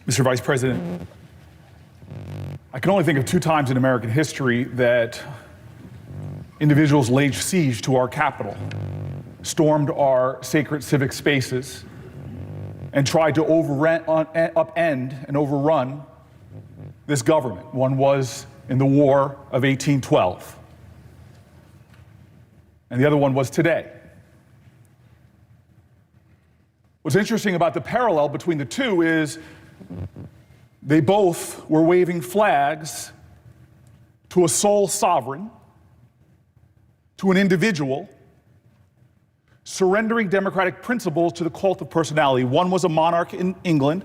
Mr. Vice President, I can only think of two times in American history that individuals laid siege to our Capitol, stormed our sacred civic spaces, and tried to upend and overrun this government. One was in the War of 1812, and the other one was today. What's interesting about the parallel between the two is they both were waving flags to a sole sovereign, to an individual, surrendering democratic principles to the cult of personality. One was a monarch in England,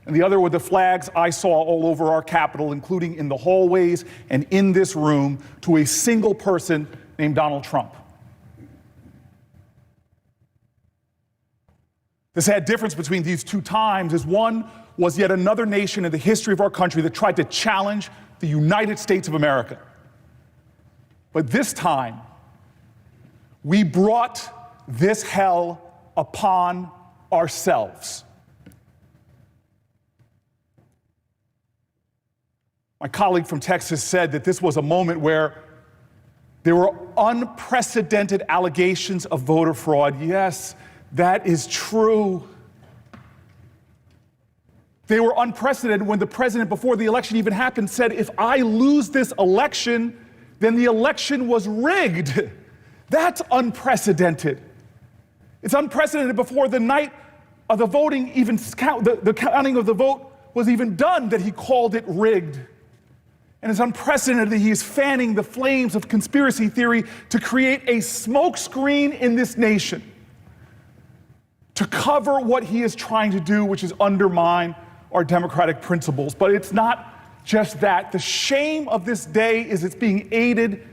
and the other were the flags I saw all over our Capitol, including in the hallways and in this room, to a single person named Donald Trump. The sad difference between these two times is one was yet another nation in the history of our country that tried to challenge the United States of America. But this time, we brought this hell upon ourselves. My colleague from Texas said that this was a moment where there were unprecedented allegations of voter fraud. Yes, that is true. They were unprecedented when the president, before the election even happened, said, if I lose this election, then the election was rigged. That's unprecedented. It's unprecedented before the night of the voting even the counting of the vote was even done that he called it rigged. And it's unprecedented that he is fanning the flames of conspiracy theory to create a smokescreen in this nation to cover what he is trying to do, which is undermine our democratic principles. But it's not just that. The shame of this day is it's being aided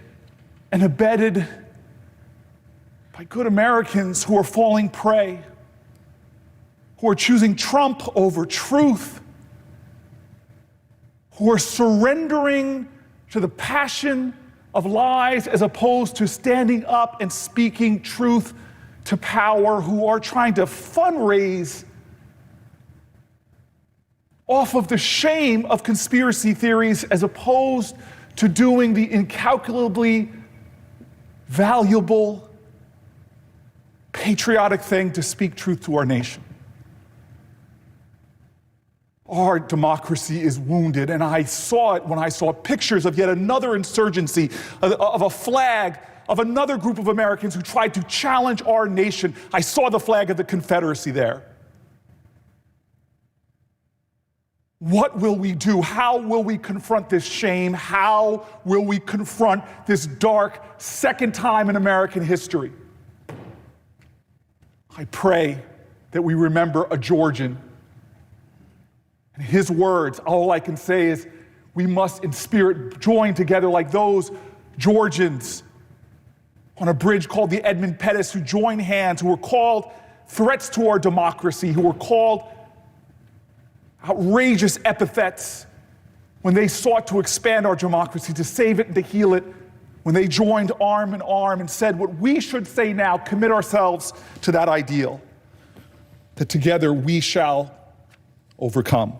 and abetted by good Americans who are falling prey, who are choosing Trump over truth, who are surrendering to the passion of lies as opposed to standing up and speaking truth to power, who are trying to fundraise off of the shame of conspiracy theories as opposed to doing the incalculably valuable, patriotic thing to speak truth to our nation. Our democracy is wounded, and I saw it when I saw pictures of yet another insurgency, of a flag of another group of Americans who tried to challenge our nation. I saw the flag of the Confederacy there. What will we do? How will we confront this shame? How will we confront this dark second time in American history? I pray that we remember a Georgian. And his words, all I can say is we must in spirit join together like those Georgians on a bridge called the Edmund Pettus, who joined hands, who were called threats to our democracy, who were called outrageous epithets when they sought to expand our democracy, to save it and to heal it, when they joined arm in arm and said what we should say now, commit ourselves to that ideal, that together we shall overcome.